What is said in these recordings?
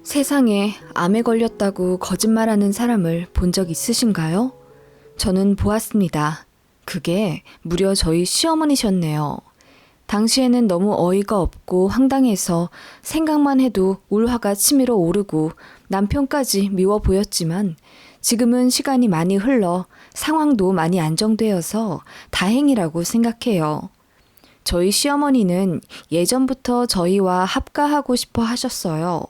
세상에 암에 걸렸다고 거짓말하는 사람을 본 적 있으신가요? 저는 보았습니다. 그게 무려 저희 시어머니셨네요. 당시에는 너무 어이가 없고 황당해서 생각만 해도 울화가 치밀어 오르고 남편까지 미워 보였지만 지금은 시간이 많이 흘러 상황도 많이 안정되어서 다행이라고 생각해요. 저희 시어머니는 예전부터 저희와 합가하고 싶어 하셨어요.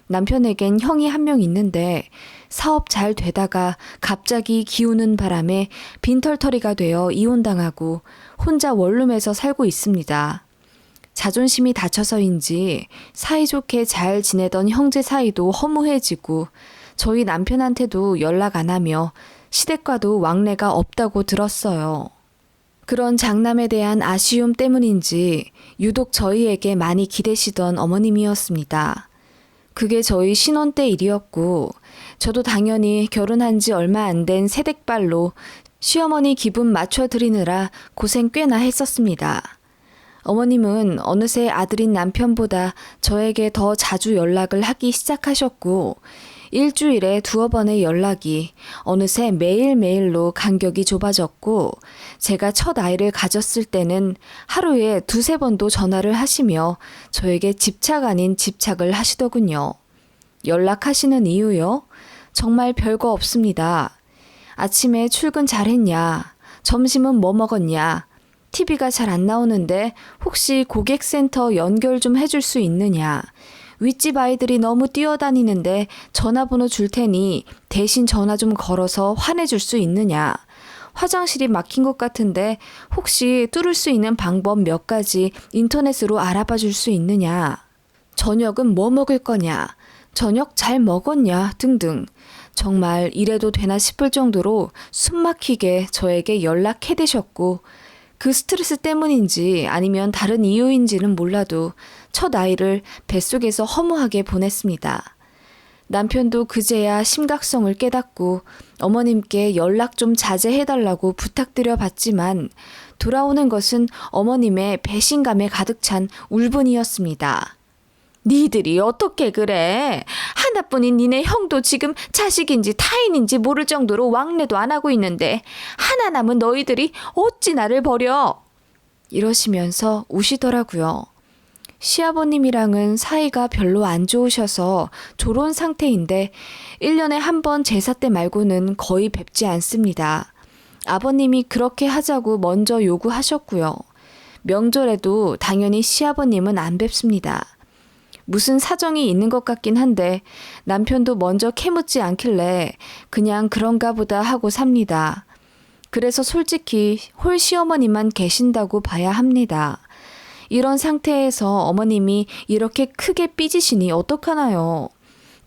남편에겐 형이 한 명 있는데 사업 잘 되다가 갑자기 기우는 바람에 빈털터리가 되어 이혼당하고 혼자 원룸에서 살고 있습니다. 자존심이 다쳐서인지 사이좋게 잘 지내던 형제 사이도 허무해지고 저희 남편한테도 연락 안 하며 시댁과도 왕래가 없다고 들었어요. 그런 장남에 대한 아쉬움 때문인지 유독 저희에게 많이 기대시던 어머님이었습니다. 그게 저희 신혼 때 일이었고 저도 당연히 결혼한 지 얼마 안 된 새댁발로 시어머니 기분 맞춰드리느라 고생 꽤나 했었습니다. 어머님은 어느새 아들인 남편보다 저에게 더 자주 연락을 하기 시작하셨고 일주일에 2번의 연락이 어느새 매일매일로 간격이 좁아졌고 제가 첫 아이를 가졌을 때는 하루에 2-3번도 전화를 하시며 저에게 집착 아닌 집착을 하시더군요. 연락하시는 이유요? 정말 별거 없습니다. 아침에 출근 잘했냐? 점심은 뭐 먹었냐? TV가 잘 안 나오는데 혹시 고객센터 연결 좀 해줄 수 있느냐? 윗집 아이들이 너무 뛰어다니는데 전화번호 줄 테니 대신 전화 좀 걸어서 화내줄 수 있느냐? 화장실이 막힌 것 같은데 혹시 뚫을 수 있는 방법 몇 가지 인터넷으로 알아봐 줄 수 있느냐? 저녁은 뭐 먹을 거냐? 저녁 잘 먹었냐? 등등. 정말 이래도 되나 싶을 정도로 숨막히게 저에게 연락해대셨고 그 스트레스 때문인지 아니면 다른 이유인지는 몰라도 첫 아이를 뱃속에서 허무하게 보냈습니다. 남편도 그제야 심각성을 깨닫고 어머님께 연락 좀 자제해달라고 부탁드려 봤지만 돌아오는 것은 어머님의 배신감에 가득 찬 울분이었습니다. 니들이 어떻게 그래? 하나뿐인 니네 형도 지금 자식인지 타인인지 모를 정도로 왕래도 안 하고 있는데 하나 남은 너희들이 어찌 나를 버려? 이러시면서 우시더라고요. 시아버님이랑은 사이가 별로 안 좋으셔서 조론 상태인데 1년에 한 번 제사 때 말고는 거의 뵙지 않습니다. 아버님이 그렇게 하자고 먼저 요구하셨고요. 명절에도 당연히 시아버님은 안 뵙습니다. 무슨 사정이 있는 것 같긴 한데 남편도 먼저 캐묻지 않길래 그냥 그런가 보다 하고 삽니다. 그래서 솔직히 홀 시어머니만 계신다고 봐야 합니다. 이런 상태에서 어머님이 이렇게 크게 삐지시니 어떡하나요?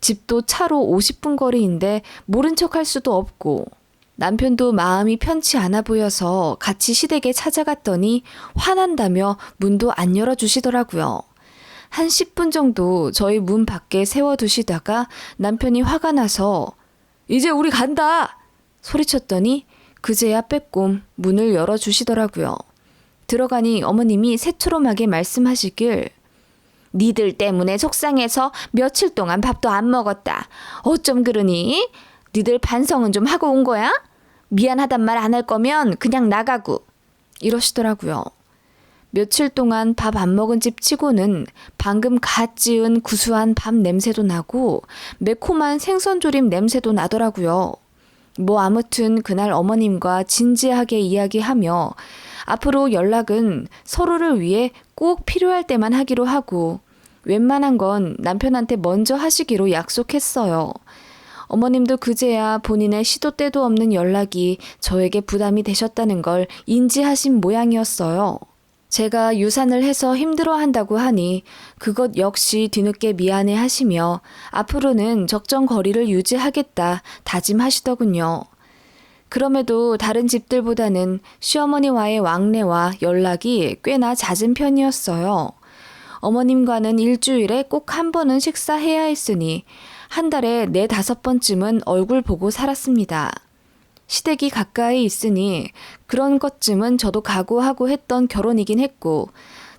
집도 차로 50분 거리인데 모른 척할 수도 없고 남편도 마음이 편치 않아 보여서 같이 시댁에 찾아갔더니 화난다며 문도 안 열어주시더라고요. 한 10분 정도 저희 문 밖에 세워두시다가 남편이 화가 나서 이제 우리 간다! 소리쳤더니 그제야 빼꼼 문을 열어주시더라고요. 들어가니 어머님이 새초롬하게 말씀하시길 니들 때문에 속상해서 며칠 동안 밥도 안 먹었다. 어쩜 그러니? 니들 반성은 좀 하고 온 거야? 미안하단 말 안 할 거면 그냥 나가고 이러시더라고요. 며칠 동안 밥 안 먹은 집 치고는 방금 갓 지은 구수한 밥 냄새도 나고 매콤한 생선조림 냄새도 나더라고요. 뭐 아무튼 그날 어머님과 진지하게 이야기하며 앞으로 연락은 서로를 위해 꼭 필요할 때만 하기로 하고 웬만한 건 남편한테 먼저 하시기로 약속했어요. 어머님도 그제야 본인의 시도 때도 없는 연락이 저에게 부담이 되셨다는 걸 인지하신 모양이었어요. 제가 유산을 해서 힘들어한다고 하니 그것 역시 뒤늦게 미안해 하시며 앞으로는 적정 거리를 유지하겠다 다짐하시더군요. 그럼에도 다른 집들보다는 시어머니와의 왕래와 연락이 꽤나 잦은 편이었어요. 어머님과는 일주일에 꼭 1번은 식사해야 했으니 한 달에 4-5번쯤은 얼굴 보고 살았습니다. 시댁이 가까이 있으니 그런 것쯤은 저도 각오하고 했던 결혼이긴 했고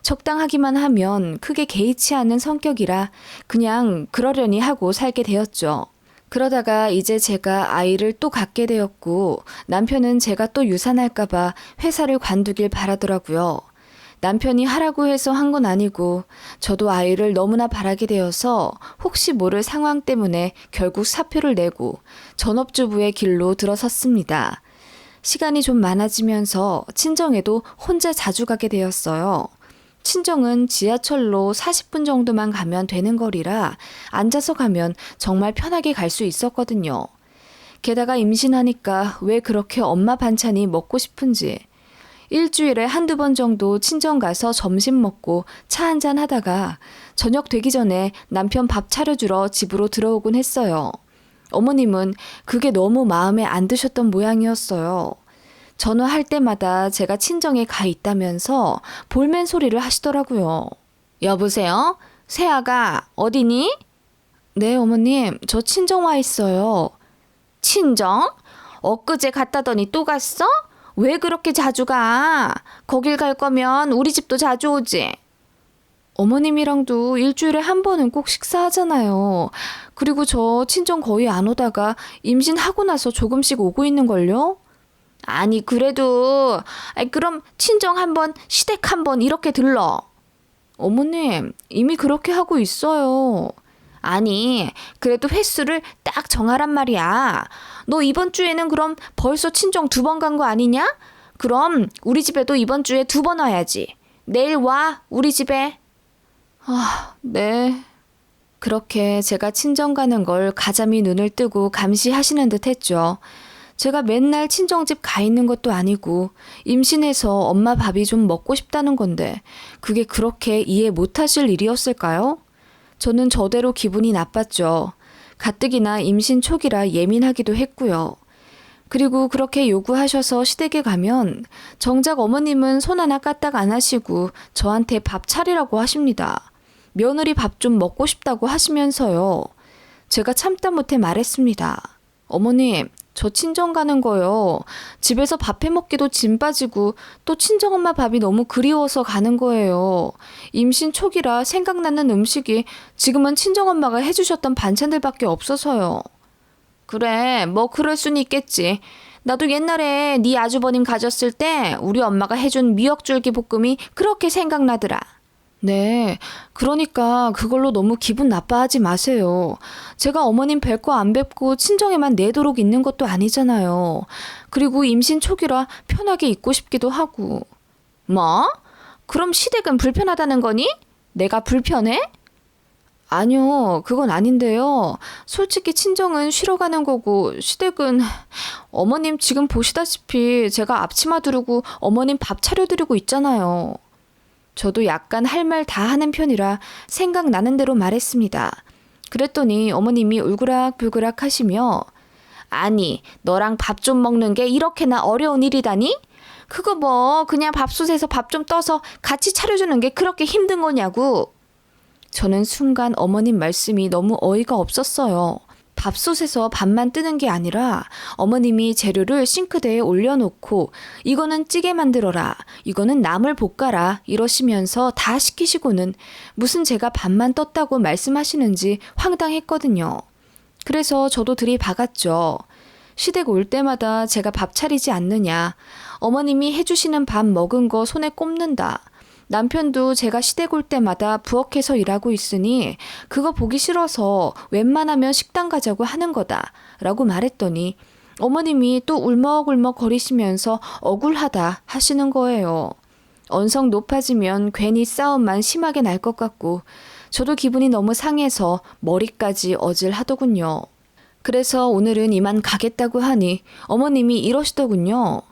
적당하기만 하면 크게 개의치 않은 성격이라 그냥 그러려니 하고 살게 되었죠. 그러다가 이제 제가 아이를 또 갖게 되었고 남편은 제가 또 유산할까봐 회사를 관두길 바라더라고요. 남편이 하라고 해서 한 건 아니고 저도 아이를 너무나 바라게 되어서 혹시 모를 상황 때문에 결국 사표를 내고 전업주부의 길로 들어섰습니다. 시간이 좀 많아지면서 친정에도 혼자 자주 가게 되었어요. 친정은 지하철로 40분 정도만 가면 되는 거리라 앉아서 가면 정말 편하게 갈 수 있었거든요. 게다가 임신하니까 왜 그렇게 엄마 반찬이 먹고 싶은지 일주일에 한두 번 정도 친정 가서 점심 먹고 차 한잔 하다가 저녁 되기 전에 남편 밥 차려주러 집으로 들어오곤 했어요. 어머님은 그게 너무 마음에 안 드셨던 모양이었어요. 전화할 때마다 제가 친정에 가 있다면서 볼멘 소리를 하시더라고요. 여보세요? 세아가 어디니? 네, 어머님. 저 친정 와 있어요. 친정? 엊그제 갔다더니 또 갔어? 왜 그렇게 자주 가? 거길 갈 거면 우리 집도 자주 오지. 어머님이랑도 일주일에 한 번은 꼭 식사하잖아요. 그리고 저 친정 거의 안 오다가 임신하고 나서 조금씩 오고 있는걸요? 아니 그래도 그럼 친정 한 번, 시댁 한 번 이렇게 들러. 어머님 이미 그렇게 하고 있어요. 아니 그래도 횟수를 딱 정하란 말이야. 너 이번 주에는 그럼 벌써 친정 2번 간 거 아니냐? 그럼 우리 집에도 이번 주에 2번 와야지. 내일 와 우리 집에. 아, 네. 그렇게 제가 친정 가는 걸 가자미 눈을 뜨고 감시하시는 듯 했죠. 제가 맨날 친정집 가 있는 것도 아니고 임신해서 엄마 밥이 좀 먹고 싶다는 건데 그게 그렇게 이해 못하실 일이었을까요? 저는 저대로 기분이 나빴죠. 가뜩이나 임신 초기라 예민하기도 했고요. 그리고 그렇게 요구하셔서 시댁에 가면 정작 어머님은 손 하나 까딱 안 하시고 저한테 밥 차리라고 하십니다. 며느리 밥 좀 먹고 싶다고 하시면서요. 제가 참다 못해 말했습니다. 어머님, 저 친정 가는 거요. 집에서 밥 해 먹기도 짐 빠지고 또 친정엄마 밥이 너무 그리워서 가는 거예요. 임신 초기라 생각나는 음식이 지금은 친정엄마가 해주셨던 반찬들밖에 없어서요. 그래, 뭐 그럴 수는 있겠지. 나도 옛날에 네 아주버님 가졌을 때 우리 엄마가 해준 미역줄기 볶음이 그렇게 생각나더라. 네, 그러니까 그걸로 너무 기분 나빠하지 마세요. 제가 어머님 뵐 거 안 뵙고 친정에만 내도록 있는 것도 아니잖아요. 그리고 임신 초기라 편하게 있고 싶기도 하고. 뭐? 그럼 시댁은 불편하다는 거니? 내가 불편해? 아니요, 그건 아닌데요. 솔직히 친정은 쉬러 가는 거고 시댁은 어머님 지금 보시다시피 제가 앞치마 두르고 어머님 밥 차려드리고 있잖아요. 저도 약간 할 말 다 하는 편이라 생각나는 대로 말했습니다. 그랬더니 어머님이 울그락불그락 하시며 아니 너랑 밥 좀 먹는 게 이렇게나 어려운 일이다니? 그거 뭐 그냥 밥솥에서 밥 좀 떠서 같이 차려주는 게 그렇게 힘든 거냐고. 저는 순간 어머님 말씀이 너무 어이가 없었어요. 밥솥에서 밥만 뜨는 게 아니라 어머님이 재료를 싱크대에 올려놓고 이거는 찌개 만들어라, 이거는 나물 볶아라 이러시면서 다 시키시고는 무슨 제가 밥만 떴다고 말씀하시는지 황당했거든요. 그래서 저도 들이박았죠. 시댁 올 때마다 제가 밥 차리지 않느냐, 어머님이 해주시는 밥 먹은 거 손에 꼽는다, 남편도 제가 시댁 올 때마다 부엌에서 일하고 있으니 그거 보기 싫어서 웬만하면 식당 가자고 하는 거다 라고 말했더니 어머님이 또 울먹울먹 거리시면서 억울하다 하시는 거예요. 언성 높아지면 괜히 싸움만 심하게 날 것 같고 저도 기분이 너무 상해서 머리까지 어질하더군요. 그래서 오늘은 이만 가겠다고 하니 어머님이 이러시더군요.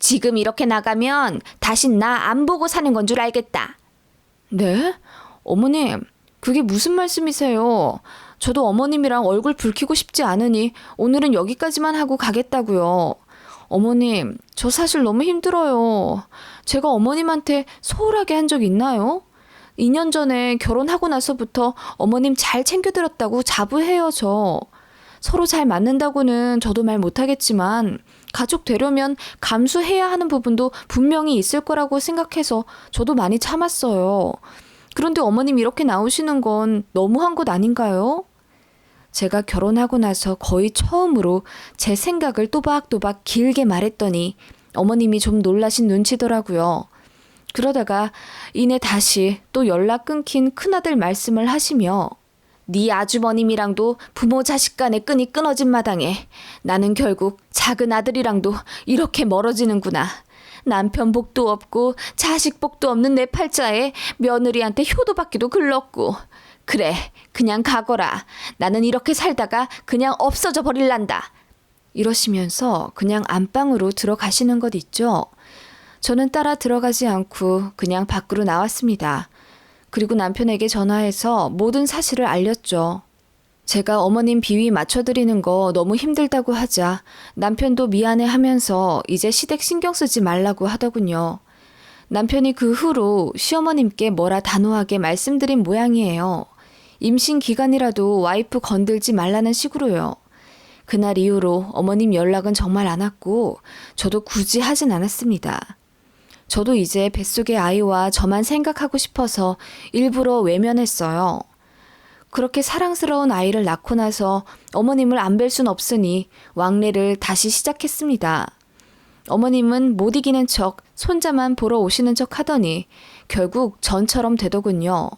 지금 이렇게 나가면 다신 나 안 보고 사는 건 줄 알겠다. 네? 어머님, 그게 무슨 말씀이세요? 저도 어머님이랑 얼굴 붉히고 싶지 않으니 오늘은 여기까지만 하고 가겠다고요. 어머님, 저 사실 너무 힘들어요. 제가 어머님한테 소홀하게 한 적 있나요? 2년 전에 결혼하고 나서부터 어머님 잘 챙겨드렸다고 자부해요, 저. 서로 잘 맞는다고는 저도 말 못하겠지만 가족 되려면 감수해야 하는 부분도 분명히 있을 거라고 생각해서 저도 많이 참았어요. 그런데 어머님 이렇게 나오시는 건 너무한 것 아닌가요? 제가 결혼하고 나서 거의 처음으로 제 생각을 또박또박 길게 말했더니 어머님이 좀 놀라신 눈치더라고요. 그러다가 이내 다시 또 연락 끊긴 큰아들 말씀을 하시며 네 아주버님이랑도 부모 자식 간의 끈이 끊어진 마당에 나는 결국 작은 아들이랑도 이렇게 멀어지는구나. 남편 복도 없고 자식 복도 없는 내 팔자에 며느리한테 효도받기도 글렀고 그래 그냥 가거라. 나는 이렇게 살다가 그냥 없어져 버릴란다. 이러시면서 그냥 안방으로 들어가시는 것 있죠. 저는 따라 들어가지 않고 그냥 밖으로 나왔습니다. 그리고 남편에게 전화해서 모든 사실을 알렸죠. 제가 어머님 비위 맞춰드리는 거 너무 힘들다고 하자 남편도 미안해하면서 이제 시댁 신경 쓰지 말라고 하더군요. 남편이 그 후로 시어머님께 뭐라 단호하게 말씀드린 모양이에요. 임신 기간이라도 와이프 건들지 말라는 식으로요. 그날 이후로 어머님 연락은 정말 안 왔고 저도 굳이 하진 않았습니다. 저도 이제 뱃속의 아이와 저만 생각하고 싶어서 일부러 외면했어요. 그렇게 사랑스러운 아이를 낳고 나서 어머님을 안 뵐 순 없으니 왕래를 다시 시작했습니다. 어머님은 못 이기는 척 손자만 보러 오시는 척 하더니 결국 전처럼 되더군요.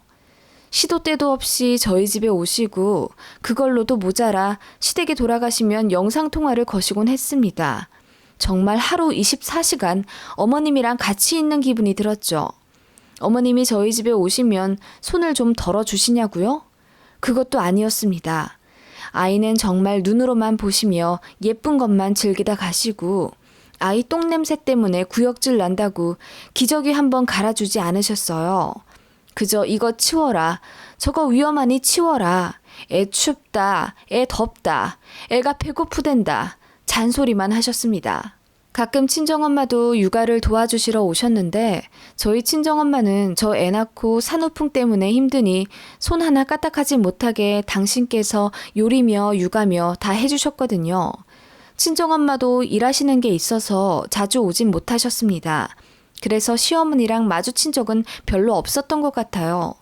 시도 때도 없이 저희 집에 오시고 그걸로도 모자라 시댁에 돌아가시면 영상통화를 거시곤 했습니다. 정말 하루 24시간 어머님이랑 같이 있는 기분이 들었죠. 어머님이 저희 집에 오시면 손을 좀 덜어주시냐고요? 그것도 아니었습니다. 아이는 정말 눈으로만 보시며 예쁜 것만 즐기다 가시고 아이 똥냄새 때문에 구역질 난다고 기저귀 한번 갈아주지 않으셨어요. 그저 이거 치워라, 저거 위험하니 치워라, 애 춥다, 애 덥다, 애가 배고프댄다 잔소리만 하셨습니다. 가끔 친정엄마도 육아를 도와주시러 오셨는데 저희 친정엄마는 저 애 낳고 산후풍 때문에 힘드니 손 하나 까딱하지 못하게 당신께서 요리며 육아며 다 해주셨거든요. 친정엄마도 일하시는 게 있어서 자주 오진 못하셨습니다. 그래서 시어머니랑 마주친 적은 별로 없었던 것 같아요.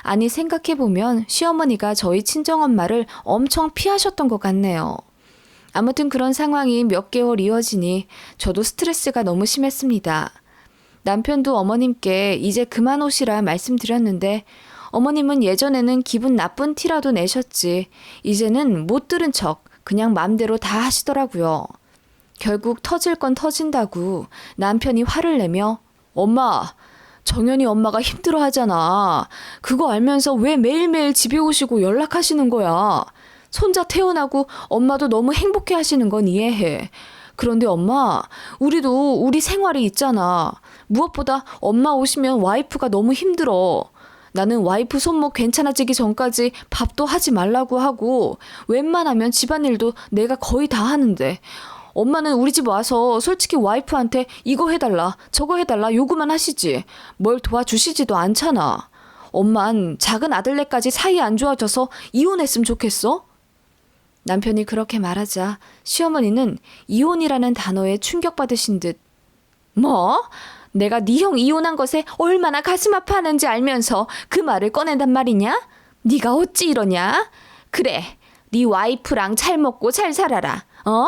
아니 생각해보면 시어머니가 저희 친정엄마를 엄청 피하셨던 것 같네요. 아무튼 그런 상황이 몇 개월 이어지니 저도 스트레스가 너무 심했습니다. 남편도 어머님께 이제 그만 오시라 말씀드렸는데 어머님은 예전에는 기분 나쁜 티라도 내셨지 이제는 못 들은 척 그냥 맘대로 다 하시더라고요. 결국 터질 건 터진다고 남편이 화를 내며 엄마, 정연이 엄마가 힘들어 하잖아. 그거 알면서 왜 매일매일 집에 오시고 연락하시는 거야. 손자 태어나고 엄마도 너무 행복해 하시는 건 이해해. 그런데 엄마, 우리도 우리 생활이 있잖아. 무엇보다 엄마 오시면 와이프가 너무 힘들어. 나는 와이프 손목 괜찮아지기 전까지 밥도 하지 말라고 하고 웬만하면 집안일도 내가 거의 다 하는데 엄마는 우리 집 와서 솔직히 와이프한테 이거 해달라 저거 해달라 요구만 하시지 뭘 도와주시지도 않잖아. 엄만 작은 아들네까지 사이 안 좋아져서 이혼했으면 좋겠어? 남편이 그렇게 말하자 시어머니는 이혼이라는 단어에 충격받으신 듯 뭐? 내가 네 형 이혼한 것에 얼마나 가슴 아파하는지 알면서 그 말을 꺼낸단 말이냐? 네가 어찌 이러냐? 그래, 네 와이프랑 잘 먹고 잘 살아라. 어?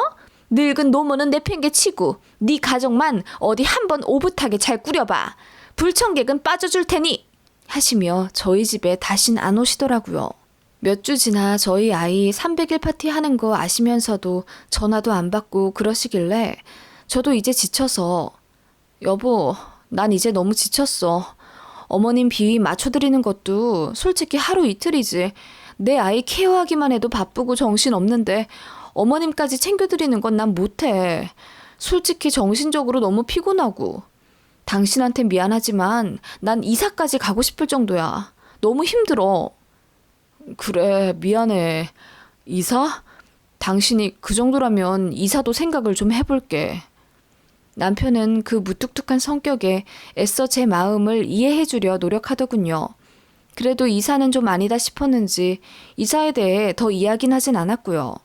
늙은 노모는 내팽개치고 네 가정만 어디 한번 오붓하게 잘 꾸려봐. 불청객은 빠져줄 테니 하시며 저희 집에 다신 안 오시더라고요. 몇 주 지나 저희 아이 300일 파티 하는 거 아시면서도 전화도 안 받고 그러시길래 저도 이제 지쳐서 여보, 난 이제 너무 지쳤어. 어머님 비위 맞춰드리는 것도 솔직히 하루 이틀이지. 내 아이 케어하기만 해도 바쁘고 정신없는데 어머님까지 챙겨드리는 건 난 못해. 솔직히 정신적으로 너무 피곤하고. 당신한테 미안하지만 난 이사까지 가고 싶을 정도야. 너무 힘들어. 그래, 미안해. 이사? 당신이 그 정도라면 이사도 생각을 좀 해볼게. 남편은 그 무뚝뚝한 성격에 애써 제 마음을 이해해주려 노력하더군요. 그래도 이사는 좀 아니다 싶었는지 이사에 대해 더 이야기는 하진 않았고요.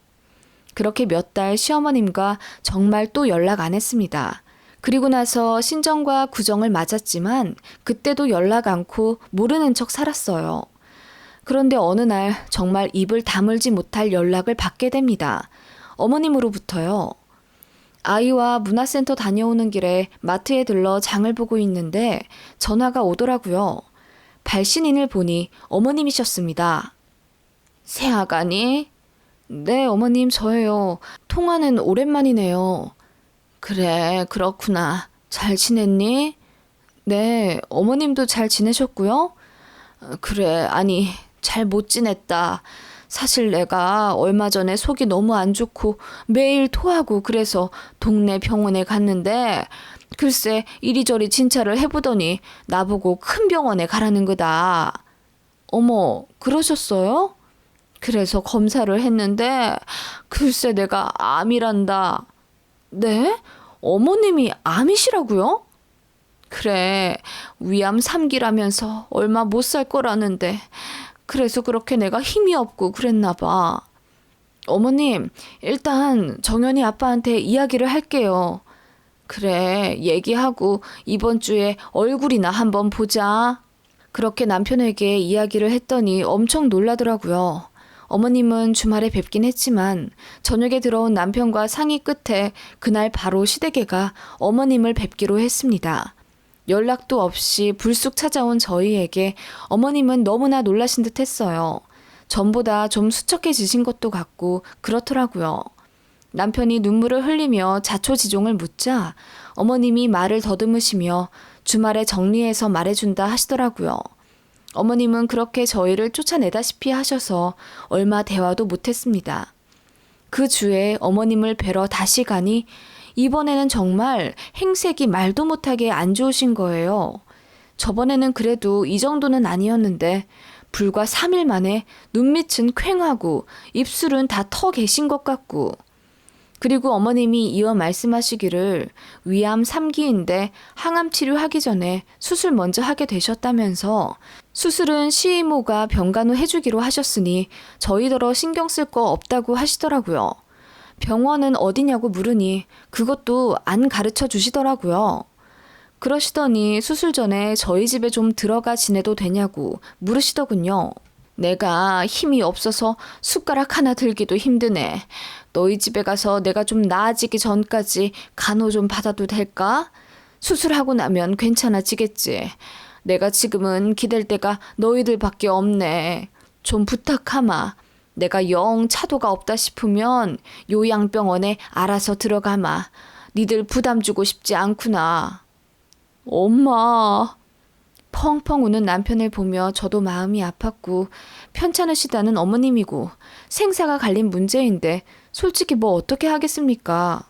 그렇게 몇 달 시어머님과 정말 또 연락 안 했습니다. 그리고 나서 신정과 구정을 맞았지만 그때도 연락 않고 모르는 척 살았어요. 그런데 어느 날 정말 입을 다물지 못할 연락을 받게 됩니다. 어머님으로부터요. 아이와 문화센터 다녀오는 길에 마트에 들러 장을 보고 있는데 전화가 오더라고요. 발신인을 보니 어머님이셨습니다. 새아가니? 네, 어머님 저예요. 통화는 오랜만이네요. 그래, 그렇구나. 잘 지냈니? 네, 어머님도 잘 지내셨고요. 그래, 아니, 잘 못 지냈다. 사실 내가 얼마 전에 속이 너무 안 좋고 매일 토하고 그래서 동네 병원에 갔는데 글쎄 이리저리 진찰을 해보더니 나보고 큰 병원에 가라는 거다. 어머, 그러셨어요? 그래서 검사를 했는데 글쎄 내가 암이란다. 네? 어머님이 암이시라고요? 그래, 위암 3기라면서 얼마 못 살 거라는데 그래서 그렇게 내가 힘이 없고 그랬나 봐. 어머님, 일단 정연이 아빠한테 이야기를 할게요. 그래, 얘기하고 이번 주에 얼굴이나 한번 보자. 그렇게 남편에게 이야기를 했더니 엄청 놀라더라고요. 어머님은 주말에 뵙긴 했지만 저녁에 들어온 남편과 상의 끝에 그날 바로 시댁에가 어머님을 뵙기로 했습니다. 연락도 없이 불쑥 찾아온 저희에게 어머님은 너무나 놀라신 듯 했어요. 전보다 좀 수척해지신 것도 같고 그렇더라고요. 남편이 눈물을 흘리며 자초지종을 묻자 어머님이 말을 더듬으시며 주말에 정리해서 말해준다 하시더라고요. 어머님은 그렇게 저희를 쫓아내다시피 하셔서 얼마 대화도 못했습니다. 그 주에 어머님을 뵈러 다시 가니 이번에는 정말 행색이 말도 못하게 안 좋으신 거예요. 저번에는 그래도 이 정도는 아니었는데 불과 3일 만에 눈밑은 퀭하고 입술은 다 터 계신 것 같고 그리고 어머님이 이어 말씀하시기를 위암 3기인데 항암 치료하기 전에 수술 먼저 하게 되셨다면서 수술은 시이모가 병간 후 해주기로 하셨으니 저희더러 신경 쓸 거 없다고 하시더라고요. 병원은 어디냐고 물으니 그것도 안 가르쳐 주시더라고요. 그러시더니 수술 전에 저희 집에 좀 들어가 지내도 되냐고 물으시더군요. 내가 힘이 없어서 숟가락 하나 들기도 힘드네. 너희 집에 가서 내가 좀 나아지기 전까지 간호 좀 받아도 될까? 수술하고 나면 괜찮아지겠지. 내가 지금은 기댈 데가 너희들밖에 없네. 좀 부탁하마. 내가 영 차도가 없다 싶으면 요양병원에 알아서 들어가마. 니들 부담 주고 싶지 않구나. 엄마. 펑펑 우는 남편을 보며 저도 마음이 아팠고 편찮으시다는 어머님이고 생사가 갈린 문제인데 솔직히 뭐 어떻게 하겠습니까?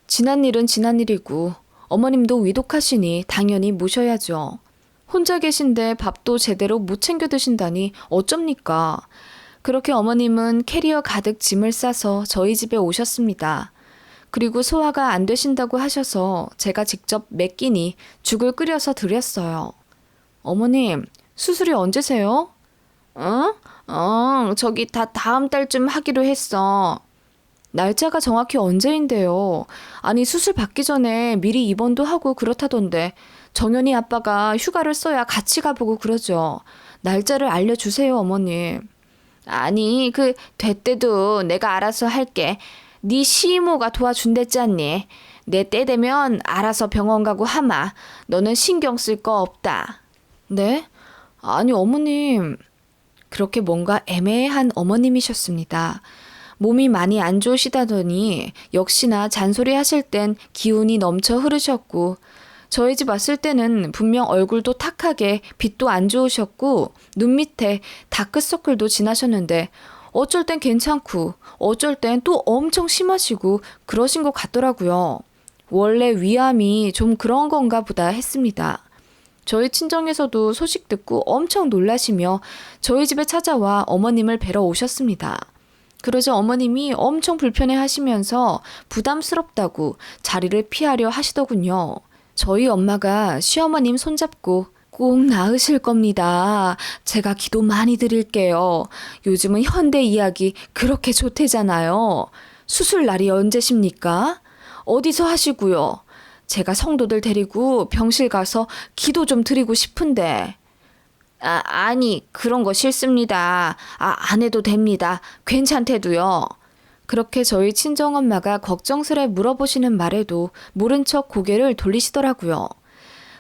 지난 일은 지난 일이고 어머님도 위독하시니 당연히 모셔야죠. 혼자 계신데 밥도 제대로 못 챙겨 드신다니 어쩝니까? 그렇게 어머님은 캐리어 가득 짐을 싸서 저희 집에 오셨습니다. 그리고 소화가 안 되신다고 하셔서 제가 직접 몇 끼니 죽을 끓여서 드렸어요. 어머님, 수술이 언제세요? 저기 다 다음 달쯤 하기로 했어. 날짜가 정확히 언제인데요? 아니 수술 받기 전에 미리 입원도 하고 그렇다던데 정연이 아빠가 휴가를 써야 같이 가보고 그러죠. 날짜를 알려주세요, 어머님. 아니 될 때도 내가 알아서 할게. 네 시이모가 도와준댔잖니. 내 때 되면 알아서 병원 가고 하마. 너는 신경 쓸 거 없다. 네? 아니 어머님. 그렇게 뭔가 애매한 어머님이셨습니다. 몸이 많이 안 좋으시다더니 역시나 잔소리 하실 땐 기운이 넘쳐 흐르셨고 저희 집 왔을 때는 분명 얼굴도 탁하게 빛도 안 좋으셨고 눈 밑에 다크서클도 지나셨는데 어쩔 땐 괜찮고 어쩔 땐 또 엄청 심하시고 그러신 것 같더라고요. 원래 위암이 좀 그런 건가 보다 했습니다. 저희 친정에서도 소식 듣고 엄청 놀라시며 저희 집에 찾아와 어머님을 뵈러 오셨습니다. 그러자 어머님이 엄청 불편해 하시면서 부담스럽다고 자리를 피하려 하시더군요. 저희 엄마가 시어머님 손잡고 꼭 나으실 겁니다. 제가 기도 많이 드릴게요. 요즘은 현대 의학이 그렇게 좋대잖아요. 수술 날이 언제십니까? 어디서 하시고요? 제가 성도들 데리고 병실 가서 기도 좀 드리고 싶은데. 아니, 그런 거 싫습니다. 안 해도 됩니다. 괜찮대도요. 그렇게 저희 친정엄마가 걱정스레 물어보시는 말에도 모른 척 고개를 돌리시더라고요.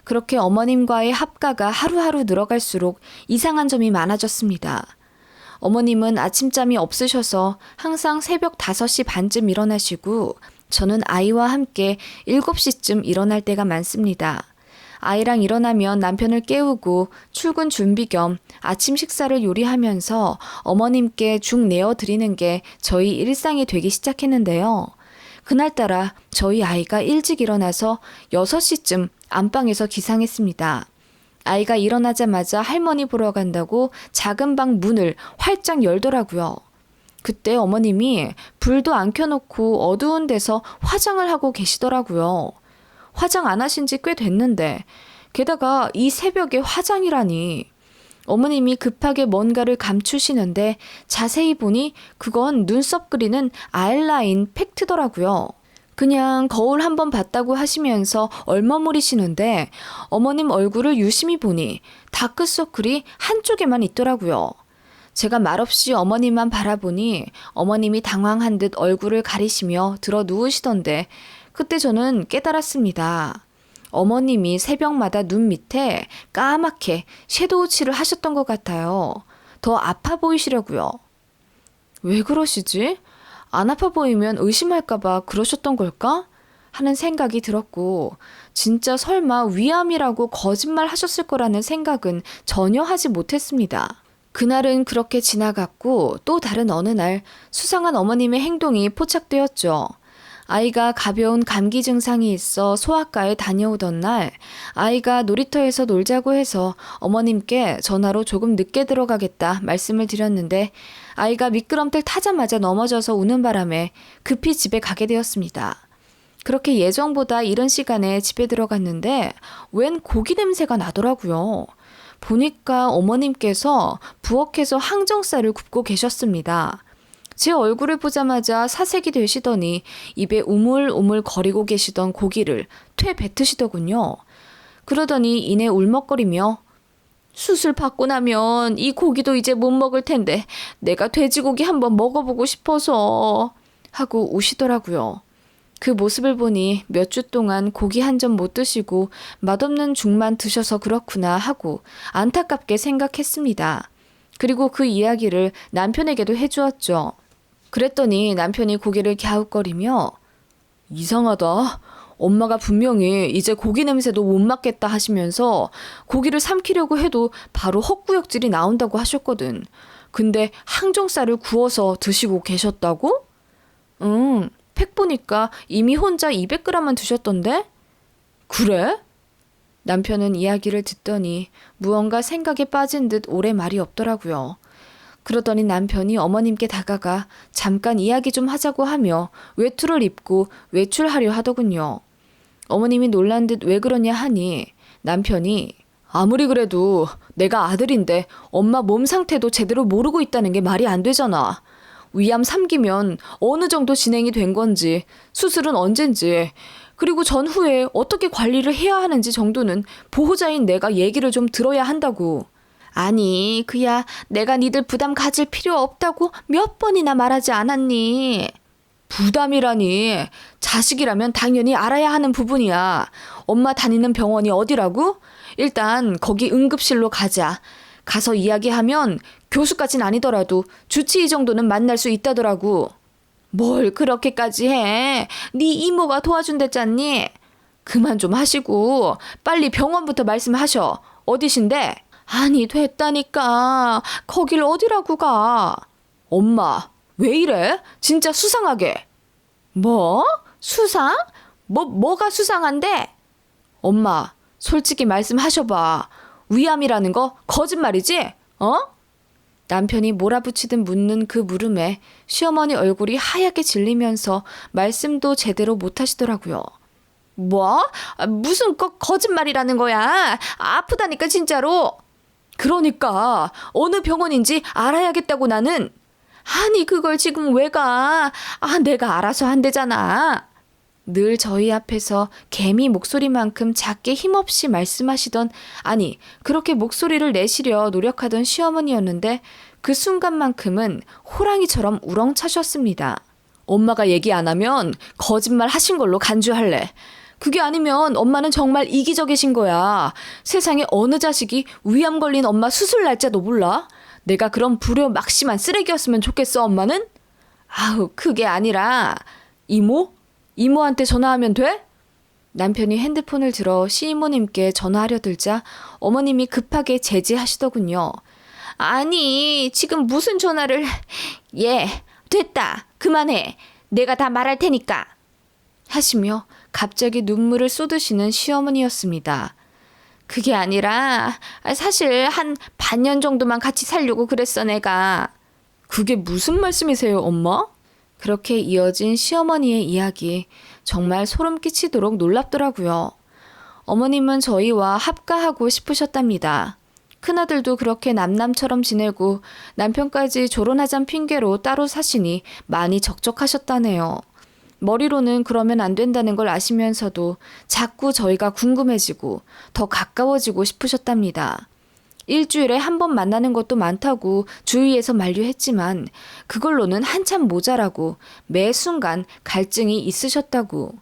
그렇게 어머님과의 합가가 하루하루 늘어갈수록 이상한 점이 많아졌습니다. 어머님은 아침잠이 없으셔서 항상 새벽 5시 반쯤 일어나시고 저는 아이와 함께 7시쯤 일어날 때가 많습니다. 아이랑 일어나면 남편을 깨우고 출근 준비 겸 아침 식사를 요리하면서 어머님께 죽 내어드리는 게 저희 일상이 되기 시작했는데요. 그날따라 저희 아이가 일찍 일어나서 6시쯤 안방에서 기상했습니다. 아이가 일어나자마자 할머니 보러 간다고 작은 방 문을 활짝 열더라고요. 그때 어머님이 불도 안 켜놓고 어두운 데서 화장을 하고 계시더라고요. 화장 안 하신 지 꽤 됐는데 게다가 이 새벽에 화장이라니. 어머님이 급하게 뭔가를 감추시는데 자세히 보니 그건 눈썹 그리는 아이라인 팩트더라고요. 그냥 거울 한번 봤다고 하시면서 얼머무리시는데 어머님 얼굴을 유심히 보니 다크서클이 한쪽에만 있더라고요. 제가 말없이 어머님만 바라보니 어머님이 당황한 듯 얼굴을 가리시며 들어 누우시던데 그때 저는 깨달았습니다. 어머님이 새벽마다 눈 밑에 까맣게 섀도우 칠을 하셨던 것 같아요. 더 아파 보이시려고요. 왜 그러시지? 안 아파 보이면 의심할까봐 그러셨던 걸까? 하는 생각이 들었고 진짜 설마 위암이라고 거짓말 하셨을 거라는 생각은 전혀 하지 못했습니다. 그날은 그렇게 지나갔고 또 다른 어느 날 수상한 어머님의 행동이 포착되었죠. 아이가 가벼운 감기 증상이 있어 소아과에 다녀오던 날 아이가 놀이터에서 놀자고 해서 어머님께 전화로 조금 늦게 들어가겠다 말씀을 드렸는데 아이가 미끄럼틀 타자마자 넘어져서 우는 바람에 급히 집에 가게 되었습니다. 그렇게 예정보다 이른 시간에 집에 들어갔는데 웬 고기 냄새가 나더라고요. 보니까 어머님께서 부엌에서 항정살을 굽고 계셨습니다. 제 얼굴을 보자마자 사색이 되시더니 입에 우물우물 거리고 계시던 고기를 퇴 뱉으시더군요. 그러더니 이내 울먹거리며 수술 받고 나면 이 고기도 이제 못 먹을 텐데 내가 돼지고기 한번 먹어보고 싶어서 하고 우시더라고요. 그 모습을 보니 몇 주 동안 고기 한 점 못 드시고 맛없는 죽만 드셔서 그렇구나 하고 안타깝게 생각했습니다. 그리고 그 이야기를 남편에게도 해주었죠. 그랬더니 남편이 고개를 갸웃거리며 이상하다. 엄마가 분명히 이제 고기 냄새도 못 맡겠다 하시면서 고기를 삼키려고 해도 바로 헛구역질이 나온다고 하셨거든. 근데 항정살을 구워서 드시고 계셨다고? 팩 보니까 이미 혼자 200g만 드셨던데? 그래? 남편은 이야기를 듣더니 무언가 생각에 빠진 듯 오래 말이 없더라고요. 그러더니 남편이 어머님께 다가가 잠깐 이야기 좀 하자고 하며 외투를 입고 외출하려 하더군요. 어머님이 놀란 듯 왜 그러냐 하니 남편이 아무리 그래도 내가 아들인데 엄마 몸 상태도 제대로 모르고 있다는 게 말이 안 되잖아. 위암 3기면 어느 정도 진행이 된 건지 수술은 언젠지 그리고 전후에 어떻게 관리를 해야 하는지 정도는 보호자인 내가 얘기를 좀 들어야 한다고. 아니 그야 내가 니들 부담 가질 필요 없다고 몇 번이나 말하지 않았니? 부담이라니 자식이라면 당연히 알아야 하는 부분이야. 엄마 다니는 병원이 어디라고? 일단 거기 응급실로 가자. 가서 이야기하면 교수까진 아니더라도 주치 이 정도는 만날 수 있다더라고. 뭘 그렇게까지 해? 네 이모가 도와준댔잖니? 그만 좀 하시고 빨리 병원부터 말씀하셔. 어디신데? 아니 됐다니까. 거길 어디라고 가? 엄마 왜 이래? 진짜 수상하게. 뭐? 수상? 뭐가 수상한데? 엄마 솔직히 말씀하셔봐. 위암이라는 거 거짓말이지? 어? 남편이 몰아붙이듯 묻는 그 물음에 시어머니 얼굴이 하얗게 질리면서 말씀도 제대로 못하시더라고요. 뭐? 무슨 거짓말이라는 거야? 아프다니까 진짜로. 그러니까 어느 병원인지 알아야겠다고 나는. 아니, 그걸 지금 왜 가? 내가 알아서 한대잖아. 늘 저희 앞에서 개미 목소리만큼 작게 힘없이 말씀하시던, 아니, 그렇게 목소리를 내시려 노력하던 시어머니였는데 그 순간만큼은 호랑이처럼 우렁차셨습니다. 엄마가 얘기 안 하면 거짓말 하신 걸로 간주할래. 그게 아니면 엄마는 정말 이기적이신 거야. 세상에 어느 자식이 위암 걸린 엄마 수술 날짜도 몰라? 내가 그런 불효 막심한 쓰레기였으면 좋겠어, 엄마는? 그게 아니라 이모? 이모한테 전화하면 돼? 남편이 핸드폰을 들어 시이모님께 전화하려 들자 어머님이 급하게 제지하시더군요. 아니, 지금 무슨 전화를... 됐다. 그만해. 내가 다 말할 테니까. 하시며 갑자기 눈물을 쏟으시는 시어머니였습니다. 그게 아니라 사실 한 반년 정도만 같이 살려고 그랬어, 내가. 그게 무슨 말씀이세요, 엄마? 그렇게 이어진 시어머니의 이야기, 정말 소름 끼치도록 놀랍더라고요. 어머님은 저희와 합가하고 싶으셨답니다. 큰아들도 그렇게 남남처럼 지내고 남편까지 결혼하잔 핑계로 따로 사시니 많이 적적하셨다네요. 머리로는 그러면 안 된다는 걸 아시면서도 자꾸 저희가 궁금해지고 더 가까워지고 싶으셨답니다. 일주일에 한 번 만나는 것도 많다고 주위에서 만류했지만 그걸로는 한참 모자라고 매 순간 갈증이 있으셨다고.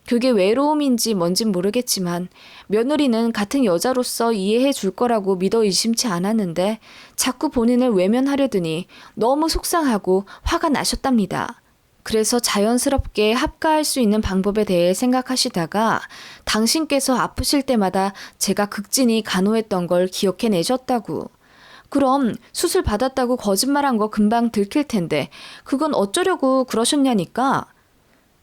그게 외로움인지 뭔진 모르겠지만 며느리는 같은 여자로서 이해해 줄 거라고 믿어 의심치 않았는데 자꾸 본인을 외면하려더니 너무 속상하고 화가 나셨답니다. 그래서 자연스럽게 합가할 수 있는 방법에 대해 생각하시다가 당신께서 아프실 때마다 제가 극진히 간호했던 걸 기억해내셨다고. 그럼 수술 받았다고 거짓말한 거 금방 들킬 텐데 그건 어쩌려고 그러셨냐니까.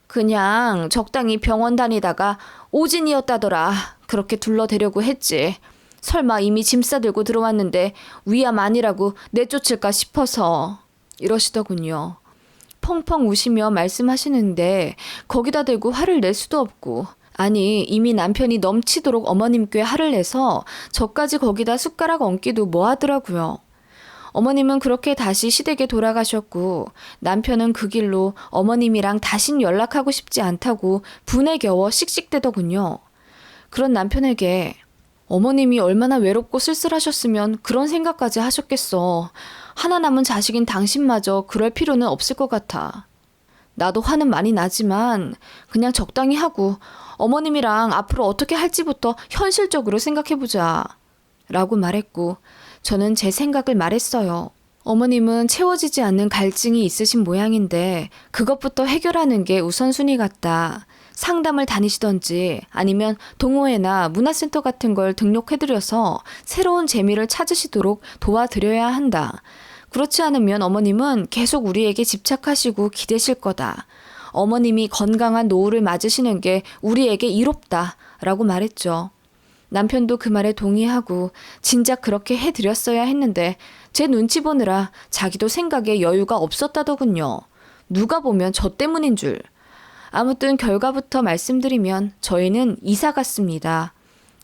그냥 적당히 병원 다니다가 오진이었다더라. 그렇게 둘러대려고 했지. 설마 이미 짐 싸들고 들어왔는데 위암 아니라고 내쫓을까 싶어서. 이러시더군요. 펑펑 우시며 말씀하시는데 거기다 대고 화를 낼 수도 없고, 아니 이미 남편이 넘치도록 어머님께 화를 내서 저까지 거기다 숟가락 얹기도 뭐하더라고요. 어머님은 그렇게 다시 시댁에 돌아가셨고 남편은 그 길로 어머님이랑 다신 연락하고 싶지 않다고 분에 겨워 씩씩대더군요. 그런 남편에게 어머님이 얼마나 외롭고 쓸쓸하셨으면 그런 생각까지 하셨겠어. 하나 남은 자식인 당신마저 그럴 필요는 없을 것 같아. 나도 화는 많이 나지만 그냥 적당히 하고 어머님이랑 앞으로 어떻게 할지부터 현실적으로 생각해보자. 라고 말했고 저는 제 생각을 말했어요. 어머님은 채워지지 않는 갈증이 있으신 모양인데 그것부터 해결하는 게 우선순위 같다. 상담을 다니시던지 아니면 동호회나 문화센터 같은 걸 등록해드려서 새로운 재미를 찾으시도록 도와드려야 한다. 그렇지 않으면 어머님은 계속 우리에게 집착하시고 기대실 거다. 어머님이 건강한 노후를 맞으시는 게 우리에게 이롭다. 라고 말했죠. 남편도 그 말에 동의하고 진작 그렇게 해드렸어야 했는데 제 눈치 보느라 자기도 생각에 여유가 없었다더군요. 누가 보면 저 때문인 줄. 아무튼 결과부터 말씀드리면 저희는 이사 갔습니다.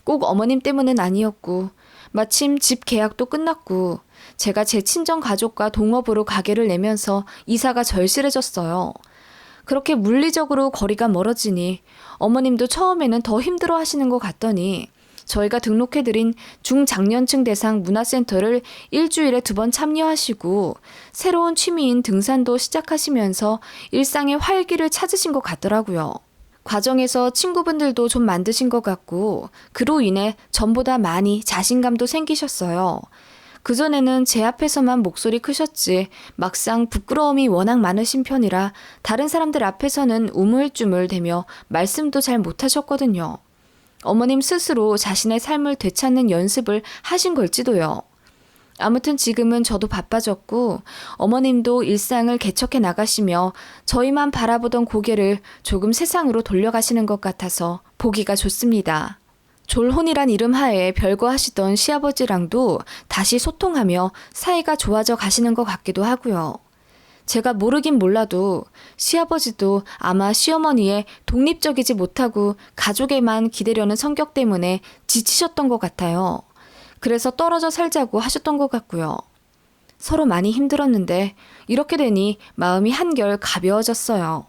꼭 어머님 때문은 아니었고 마침 집 계약도 끝났고 제가 제 친정 가족과 동업으로 가게를 내면서 이사가 절실해졌어요. 그렇게 물리적으로 거리가 멀어지니 어머님도 처음에는 더 힘들어 하시는 것 같더니 저희가 등록해드린 중장년층 대상 문화센터를 일주일에 2번 참여하시고 새로운 취미인 등산도 시작하시면서 일상의 활기를 찾으신 것 같더라고요. 과정에서 친구분들도 좀 만드신 것 같고 그로 인해 전보다 많이 자신감도 생기셨어요. 그전에는 제 앞에서만 목소리 크셨지 막상 부끄러움이 워낙 많으신 편이라 다른 사람들 앞에서는 우물쭈물대며 말씀도 잘 못하셨거든요. 어머님 스스로 자신의 삶을 되찾는 연습을 하신 걸지도요. 아무튼 지금은 저도 바빠졌고 어머님도 일상을 개척해 나가시며 저희만 바라보던 고개를 조금 세상으로 돌려가시는 것 같아서 보기가 좋습니다. 졸혼이란 이름 하에 별거 하시던 시아버지랑도 다시 소통하며 사이가 좋아져 가시는 것 같기도 하고요. 제가 모르긴 몰라도 시아버지도 아마 시어머니의 독립적이지 못하고 가족에만 기대려는 성격 때문에 지치셨던 것 같아요. 그래서 떨어져 살자고 하셨던 것 같고요. 서로 많이 힘들었는데 이렇게 되니 마음이 한결 가벼워졌어요.